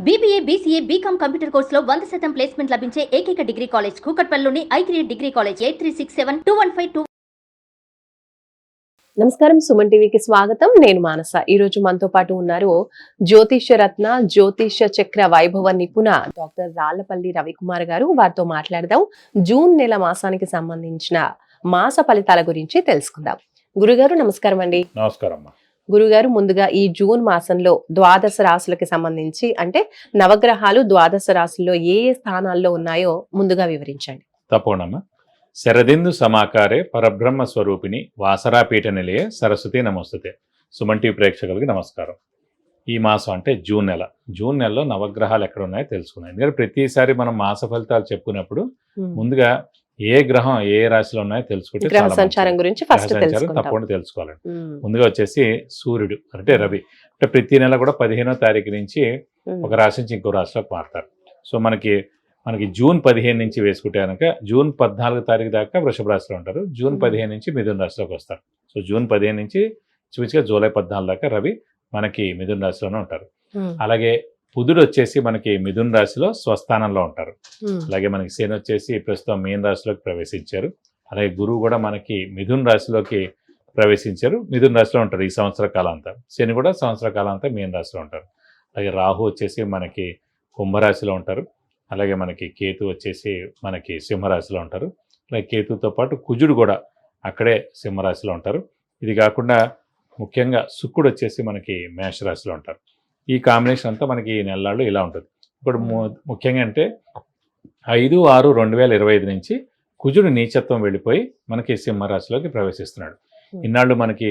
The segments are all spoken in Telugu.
BBA, BCA, BCom కంప్యూటర్ కోర్సులో 100% ప్లేస్మెంట్ లభించే ఏకైక డిగ్రీ కాలేజ్ కూకట్పల్లిలోని I3 డిగ్రీ కాలేజ్ 83672152. నమస్కారం, సుమన్ టీవీకి స్వాగతం. నేను మానస. ఈ రోజు మనతో పాటు ఉన్నారు జ్యోతిష్య రత్న, జ్యోతిష్య చక్ర వైభవ నిపుణ డాక్టర్ రాళ్లపల్లి రవికుమార్ గారు. వారితో మాట్లాడదాం. జూన్ నెల మాసానికి సంబంధించిన మాస ఫలితాల గురించి తెలుసుకుందాం. గురుగారు నమస్కారం అండి. నమస్కారం. గురుగారు, ముందుగా ఈ జూన్ మాసంలో ద్వాదశ రాశులకి సంబంధించి, అంటే నవగ్రహాలు ద్వాదశ రాశుల్లో ఏ ఏ స్థానాల్లో ఉన్నాయో ముందుగా వివరించండి. తప్పకుండా. శరదిందు సమాకారే పరబ్రహ్మ స్వరూపిణి వాసరాపీఠ నిలయే సరస్వతి నమస్తుతే. సుమన్ టీవీ ప్రేక్షకులకి నమస్కారం. ఈ మాసం అంటే జూన్ నెల. జూన్ నెలలో నవగ్రహాలు ఎక్కడ ఉన్నాయో తెలుసుకున్నాం. ఎందుకంటే ప్రతిసారి మనం మాస ఫలితాలు చెప్పుకున్నప్పుడు ముందుగా ఏ గ్రహం ఏ రాశిలో ఉన్నాయో తెలుసుకుంటే గ్రహ సంచారం గురించి ఫస్ట్ తప్పకుండా తెలుసుకోవాలండి. ముందుగా వచ్చేసి సూర్యుడు అంటే రవి. అంటే ప్రతి నెల కూడా 15వ తారీఖు నుంచి ఒక రాశి నుంచి ఇంకో రాశిలోకి మారుతారు. సో మనకి జూన్ 15 నుంచి వేసుకుంటే కనుక జూన్ 14 తారీఖు దాకా వృషభ రాశిలో ఉంటారు. జూన్ 15 నుంచి మిథున రాశిలోకి వస్తారు. సో జూన్ 15 నుంచి చూపించగా జూలై 14 దాకా రవి మనకి మిథున రాశిలోనే ఉంటారు. అలాగే బుధుడు వచ్చేసి మనకి మిథున రాశిలో స్వస్థానంలో ఉంటారు. అలాగే మనకి శని వచ్చేసి ప్రస్తుతం మీన రాశిలోకి ప్రవేశించారు. అలాగే గురువు కూడా మనకి మిథున రాశిలోకి ప్రవేశించారు. మిథున రాశిలో ఉంటారు ఈ సంవత్సర కాలం అంతా. శని కూడా సంవత్సర కాలం అంతా మీన రాశిలో ఉంటారు. అలాగే రాహు వచ్చేసి మనకి కుంభరాశిలో ఉంటారు. అలాగే మనకి కేతు వచ్చేసి మనకి సింహరాశిలో ఉంటారు. అలాగే కేతుతో పాటు కుజుడు కూడా అక్కడే సింహరాశిలో ఉంటారు. ఇది కాకుండా ముఖ్యంగా శుక్రుడు వచ్చేసి మనకి మేషరాశిలో ఉంటారు. ఈ కాంబినేషన్ అంతా మనకి ఈ నెలల్లో ఇలా ఉంటుంది. ఇప్పుడు ముఖ్యంగా అంటే 5/6/2025 నుంచి కుజుడు నీచత్వం వెళ్ళిపోయి మనకి సింహరాశిలోకి ప్రవేశిస్తున్నాడు. ఇన్నాళ్ళు మనకి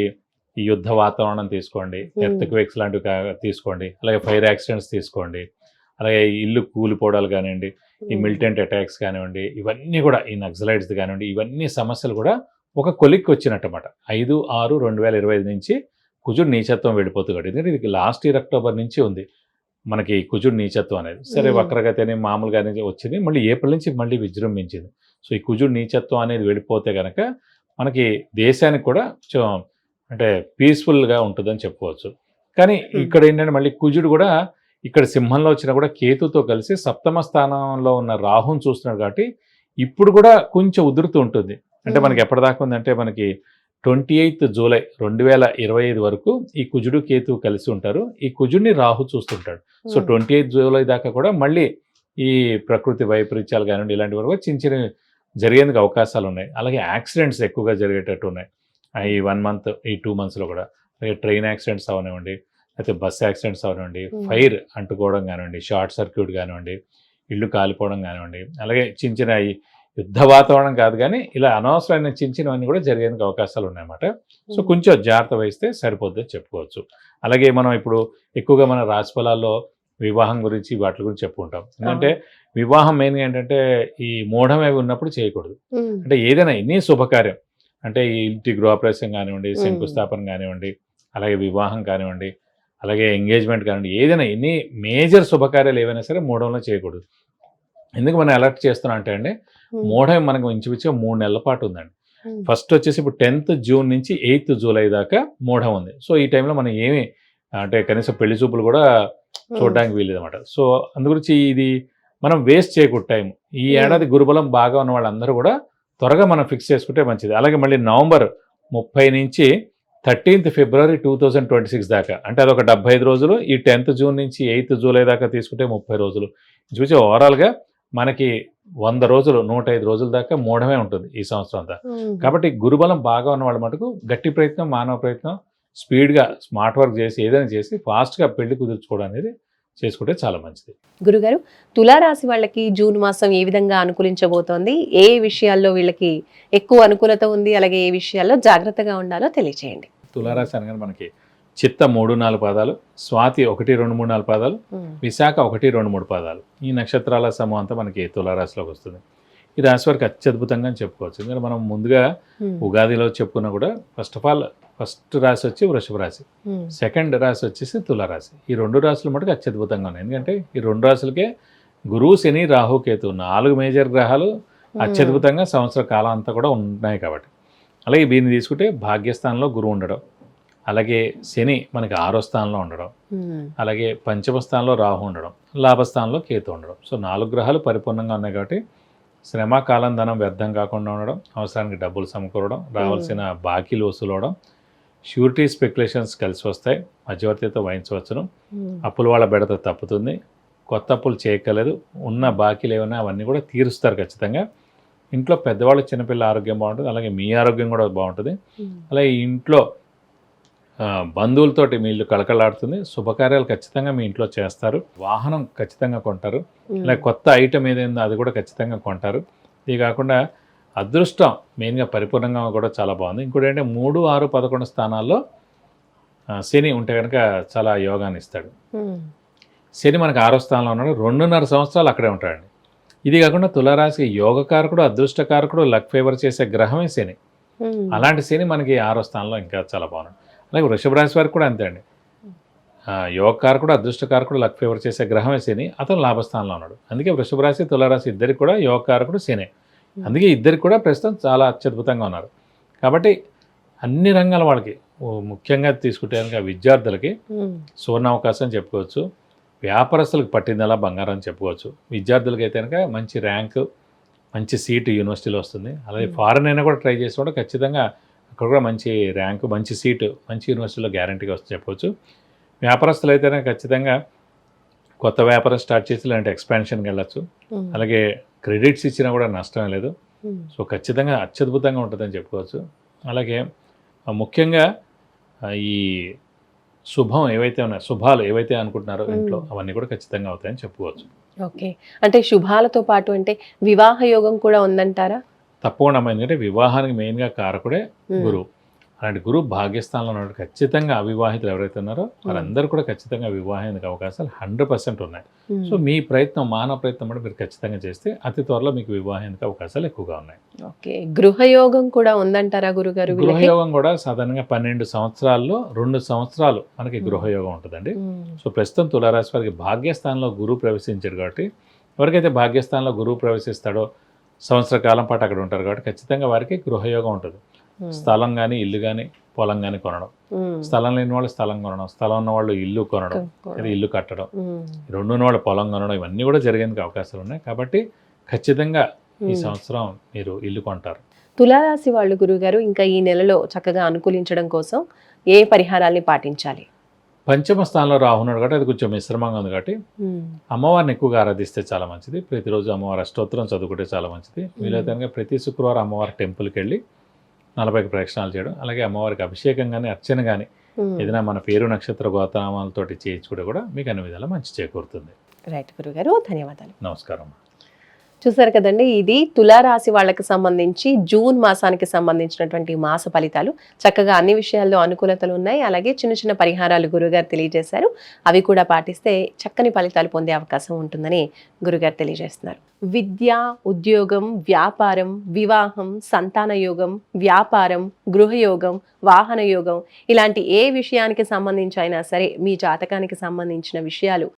ఈ యుద్ధ వాతావరణం తీసుకోండి, ఎర్త్క్వేక్స్ లాంటివి తీసుకోండి, అలాగే ఫైర్ యాక్సిడెంట్స్ తీసుకోండి, అలాగే ఇల్లు కూలిపోవడాలు కానివ్వండి, ఈ మిలిటెంట్ అటాక్స్ కానివ్వండి, ఇవన్నీ కూడా ఈ నక్సలైట్స్ కానివ్వండి, ఇవన్నీ సమస్యలు కూడా ఒక కొలిక్కి వచ్చినట్టమాట. 5/6/2025 నుంచి కుజుడు నీచత్వం వెళ్ళిపోతున్నాడు. ఎందుకంటే ఇది లాస్ట్ ఇయర్ అక్టోబర్ నుంచి ఉంది మనకి కుజుడు నీచత్వం అనేది. సరే వక్రగతి అని మామూలుగానే వచ్చింది, మళ్ళీ ఏప్రిల్ నుంచి మళ్ళీ విజృంభించింది. సో ఈ కుజుడు నీచత్వం అనేది వెళ్ళిపోతే కనుక మనకి దేశానికి కూడా అంటే పీస్ఫుల్గా ఉంటుందని చెప్పుకోవచ్చు. కానీ ఇక్కడ ఏంటంటే మళ్ళీ కుజుడు కూడా ఇక్కడ సింహంలో వచ్చినా కూడా కేతుతో కలిసి సప్తమ స్థానంలో ఉన్న రాహుని చూస్తున్నాడు. కాబట్టి ఇప్పుడు కూడా కొంచెం ఉధృతి ఉంటుంది. అంటే మనకి ఎప్పటిదాకా ఉందంటే మనకి 28 జూలై 2025 వరకు ఈ కుజుడు కేతువు కలిసి ఉంటారు. ఈ కుజుడిని రాహు చూస్తుంటాడు. సో 28 జూలై దాకా కూడా మళ్ళీ ఈ ప్రకృతి వైపరీత్యాలు కానివ్వండి ఇలాంటి వరకు చిన్న చిన్న జరిగేందుకు అవకాశాలు ఉన్నాయి. అలాగే యాక్సిడెంట్స్ ఎక్కువగా జరిగేటట్టు ఉన్నాయి ఈ 1 మంత్ ఈ 2 మంత్స్లో కూడా. అలాగే ట్రైన్ యాక్సిడెంట్స్ అవనివ్వండి, అయితే బస్ యాక్సిడెంట్స్ అవనివ్వండి, ఫైర్ అంటుకోవడం కానివ్వండి, షార్ట్ సర్క్యూట్ కానివ్వండి, ఇల్లు కాలిపోవడం కానివ్వండి, అలాగే చిన్న చిన్న యుద్ధ వాతావరణం కాదు కానీ ఇలా అనవసరమైన చిన్న చిన్నవన్నీ కూడా జరిగేందుకు అవకాశాలు ఉన్నాయన్నమాట. సో కొంచెం జాగ్రత్త వహిస్తే సరిపోద్దని చెప్పుకోవచ్చు. అలాగే మనం ఇప్పుడు ఎక్కువగా మన రాశి ఫలాల్లో వివాహం గురించి వాటి గురించి చెప్పుకుంటాం. ఎందుకంటే వివాహం మెయిన్గా ఏంటంటే ఈ మూఢమేవి ఉన్నప్పుడు చేయకూడదు. అంటే ఏదైనా ఎన్ని శుభకార్యం అంటే ఈ ఇంటి గృహప్రవేశం కానివ్వండి, శంకుస్థాపన కానివ్వండి, అలాగే వివాహం కానివ్వండి, అలాగే ఎంగేజ్మెంట్ కానివ్వండి, ఏదైనా ఎన్ని మేజర్ శుభకార్యాలు ఏవైనా సరే మూఢంలో చేయకూడదు. ఎందుకు మనం అలర్ట్ చేస్తున్నాం అంటే అండి, మూఢం మనకు ఇంచుమించుగా 3 నెలల పాటు ఉందండి. ఫస్ట్ వచ్చేసి ఇప్పుడు 10th జూన్ నుంచి 8th జూలై దాకా మూఢం ఉంది. సో ఈ టైంలో మనం ఏమి అంటే కనీసం పెళ్లి చూపులు కూడా చూడడానికి వీలేదు అనమాట. సో అందుగురించి ఇది మనం వేస్ట్ చేయకూడదు టైం. ఈ ఏడాది గురుబలం బాగా ఉన్న వాళ్ళందరూ కూడా త్వరగా మనం ఫిక్స్ చేసుకుంటే మంచిది. అలాగే మళ్ళీ నవంబర్ 30 నుంచి 13th ఫిబ్రవరి 2026 దాకా అంటే అదొక 75 రోజులు. ఈ 10th జూన్ నుంచి 8th జూలై దాకా తీసుకుంటే 30 రోజులు. చూసి ఓవరాల్గా మనకి 100 రోజులు 105 రోజుల దాకా మూఢమే ఉంటుంది ఈ సంవత్సరం అంతా. కాబట్టి గురుబలం బాగా ఉన్న వాళ్ళ మటుకు గట్టి ప్రయత్నం, మానవ ప్రయత్నం, స్పీడ్గా స్మార్ట్ వర్క్ చేసి ఏదైనా చేసి ఫాస్ట్గా పెళ్లి కుదుర్చుకోవడం అనేది చేసుకుంటే చాలా మంచిది. గురుగారు, తులారాశి వాళ్ళకి జూన్ మాసం ఏ విధంగా అనుకూలించబోతోంది? ఏ విషయాల్లో వీళ్ళకి ఎక్కువ అనుకూలత ఉంది, అలాగే ఏ విషయాల్లో జాగ్రత్తగా ఉండాలో తెలియచేయండి. తులారాశి అనగానే మనకి చిత్త 3-4 పాదాలు, స్వాతి 1-2-3-4 పాదాలు, విశాఖ 1-2-3 పాదాలు, ఈ నక్షత్రాల సమూహం అంతా మనకి తులారాశిలోకి వస్తుంది. ఈ రాశి వారికి అత్యద్భుతంగా చెప్పుకోవచ్చు. ఎందుకంటే మనం ముందుగా ఉగాదిలో చెప్పుకున్నా కూడా ఫస్ట్ రాశి వచ్చి వృషభ రాశి, సెకండ్ రాశి వచ్చేసి తులారాశి. ఈ 2 రాశులు మటుకు అత్యద్భుతంగా ఉన్నాయి. ఎందుకంటే ఈ 2 రాశులకే గురువు, శని, రాహు, కేతు 4 మేజర్ గ్రహాలు అత్యద్భుతంగా సంవత్సర కాలం అంతా కూడా ఉన్నాయి కాబట్టి. అలాగే దీన్ని తీసుకుంటే భాగ్యస్థానంలో గురువు ఉండడం, అలాగే శని మనకి 6వ స్థానంలో ఉండడం, అలాగే పంచమ స్థానంలో రాహు ఉండడం, లాభస్థానంలో కేతు ఉండడం. సో 4 గ్రహాలు పరిపూర్ణంగా ఉన్నాయి కాబట్టి శ్రమ, కాలం, ధనం వ్యర్థం కాకుండా ఉండడం, అవసరానికి డబ్బులు సమకూరడం, రావాల్సిన బాకీలు వసూలవడం, షూరిటీ స్పెక్యులేషన్స్ కలిసి వస్తాయి, మధ్యవర్తితో వహించవచ్చును, అప్పుల వాళ్ళ బెడత తప్పుతుంది, కొత్త అప్పులు చేయక్కర్లేదు, ఉన్న బాకీలు ఏమైనా అవన్నీ కూడా తీరుస్తారు ఖచ్చితంగా. ఇంట్లో పెద్దవాళ్ళు చిన్నపిల్లల ఆరోగ్యం బాగుంటుంది, అలాగే మీ ఆరోగ్యం కూడా బాగుంటుంది. అలాగే ఇంట్లో బంధువులతోటి మీ ఇల్లు కళకళలాడుతుంది, శుభకార్యాలు ఖచ్చితంగా మీ ఇంట్లో చేస్తారు, వాహనం ఖచ్చితంగా కొంటారు, అలాగే కొత్త ఐటమ్ ఏదైందో అది కూడా ఖచ్చితంగా కొంటారు. ఇది కాకుండా అదృష్టం మెయిన్గా పరిపూర్ణంగా కూడా చాలా బాగుంది. ఇంకోటి ఏంటంటే 3, 6, 11 స్థానాల్లో శని ఉంటే కనుక చాలా యోగాన్ని ఇస్తాడు. శని మనకు 6వ స్థానంలో ఉన్నాడు, 2.5 సంవత్సరాలు అక్కడే ఉంటాడండి. ఇది కాకుండా తులారాశి యోగకారకుడు, అదృష్టకారకుడు, లక్ ఫేవర్ చేసే గ్రహమే శని. అలాంటి శని మనకి 6వ స్థానంలో ఇంకా చాలా బాగున్నాడు. అలాగే వృషభ రాశి వారికి కూడా అంతే అండి. యోగకారకుడు, అదృష్టకారకుడు, లక్ ఫేవర్ చేసే గ్రహమే శని, అతను లాభస్థానంలో ఉన్నాడు. అందుకే వృషభ రాశి, తులారాశి ఇద్దరికి కూడా యోగకారకుడు శని. అందుకే ఇద్దరికి కూడా ప్రస్తుతం చాలా అత్యద్భుతంగా ఉన్నారు. కాబట్టి అన్ని రంగాల వాళ్ళకి ముఖ్యంగా తీసుకుంటే కనుక విద్యార్థులకి సువర్ణ అవకాశం చెప్పుకోవచ్చు, వ్యాపారస్తులకు పట్టిందలా బంగారం చెప్పుకోవచ్చు. విద్యార్థులకి అయితే కనుక మంచి ర్యాంకు, మంచి సీటు యూనివర్సిటీలో వస్తుంది. అలాగే ఫారెన్ అయినా కూడా ట్రై చేసి కూడా ఖచ్చితంగా అక్కడ కూడా మంచి ర్యాంకు, మంచి సీటు, మంచి యూనివర్సిటీలో గ్యారంటీగా వస్తుంది చెప్పవచ్చు. వ్యాపారస్తులు అయితేనే ఖచ్చితంగా కొత్త వ్యాపారం స్టార్ట్ చేసి ఇలాంటి ఎక్స్పాన్షన్కి వెళ్ళచ్చు. అలాగే క్రెడిట్స్ ఇచ్చినా కూడా నష్టం లేదు. సో ఖచ్చితంగా అత్యద్భుతంగా ఉంటుందని చెప్పుకోవచ్చు. అలాగే ముఖ్యంగా ఈ శుభం ఏవైతే ఉన్నాయో, శుభాలు ఏవైతే అనుకుంటున్నారో ఇంట్లో అవన్నీ కూడా ఖచ్చితంగా అవుతాయని చెప్పుకోవచ్చు. ఓకే, అంటే శుభాలతో పాటు అంటే వివాహ యోగం కూడా ఉందంటారా? తప్పకుండా. ఎందుకంటే వివాహానికి మెయిన్గా కారకుడే గురువు. అలాంటి గురువు భాగ్యస్థానంలో ఉన్నట్టు ఖచ్చితంగా అవివాహితులు ఎవరైతే ఉన్నారో వారందరూ కూడా ఖచ్చితంగా వివాహానికి అవకాశాలు 100% ఉన్నాయి. సో మీ ప్రయత్నం, మానవ ప్రయత్నం కూడా మీరు ఖచ్చితంగా చేస్తే అతి త్వరలో మీకు వివాహానికి అవకాశాలు ఎక్కువగా ఉన్నాయి. ఓకే, గృహయోగం కూడా ఉందంటారా గురుగారు? గృహయోగం కూడా సాధారణంగా 12 సంవత్సరాల్లో 2 సంవత్సరాలు మనకి గృహయోగం ఉంటుందండి. సో ప్రస్తుతం తులారాశి వారికి భాగ్యస్థానంలో గురువు ప్రవేశించాడు కాబట్టి, ఎవరికైతే భాగ్యస్థానంలో గురువు ప్రవేశిస్తాడో సంవత్సర కాలం పాటు అక్కడ ఉంటారు కాబట్టి ఖచ్చితంగా వారికి గృహయోగం ఉంటుంది. స్థలం కానీ, ఇల్లు కానీ, పొలం కానీ కొనడం, స్థలం లేని వాళ్ళు స్థలం కొనడం, స్థలం ఉన్న వాళ్ళు ఇల్లు కొనడం, ఇల్లు కట్టడం, 2 ఉన్న వాళ్ళు పొలం కొనడం, ఇవన్నీ కూడా జరిగేందుకు అవకాశాలు ఉన్నాయి. కాబట్టి ఖచ్చితంగా ఈ సంవత్సరం మీరు ఇల్లు కొంటారు. తులారాశి వాళ్ళు గురుగారు ఇంకా ఈ నెలలో చక్కగా అనుకూలించడం కోసం ఏ పరిహారాల్ని పాటించాలి? పంచమ స్థానంలో రాహున్నాడు కాబట్టి అది కొంచెం మిశ్రమంగా ఉంది కాబట్టి అమ్మవారిని ఎక్కువగా ఆరాధిస్తే చాలా మంచిది. ప్రతిరోజు అమ్మవారి అష్టోత్తరం చదువుకుంటే చాలా మంచిది. వీలైతే ప్రతి శుక్రవారం అమ్మవారి టెంపుల్కి వెళ్ళి 40 ప్రదక్షిణాలు చేయడం, అలాగే అమ్మవారికి అభిషేకం కానీ, అర్చన కానీ ఏదైనా మన పేరు, నక్షత్ర, గోత్రనామాలతోటి చేయించుకుంటే కూడా మీకు అన్ని విధాలా మంచి చేకూరుతుంది. రైట్ గురుగారు, ధన్యవాదాలు. నమస్కారం. చూసారు కదండి, ఇది తులారాశి వాళ్ళకి సంబంధించి జూన్ మాసానికి సంబంధించినటువంటి మాస ఫలితాలు. చక్కగా అన్ని విషయాల్లో అనుకూలతలు ఉన్నాయి. అలాగే చిన్న చిన్న పరిహారాలు గురుగారు తెలియజేశారు. అవి కూడా పాటిస్తే చక్కని ఫలితాలు పొందే అవకాశం ఉంటుందని గురుగారు తెలియజేస్తున్నారు. విద్య, ఉద్యోగం, వ్యాపారం, వివాహం, సంతాన యోగం, వ్యాపారం, గృహయోగం, వాహన యోగం, ఇలాంటి ఏ విషయానికి సంబంధించి అయినా సరే మీ జాతకానికి సంబంధించిన విషయాలు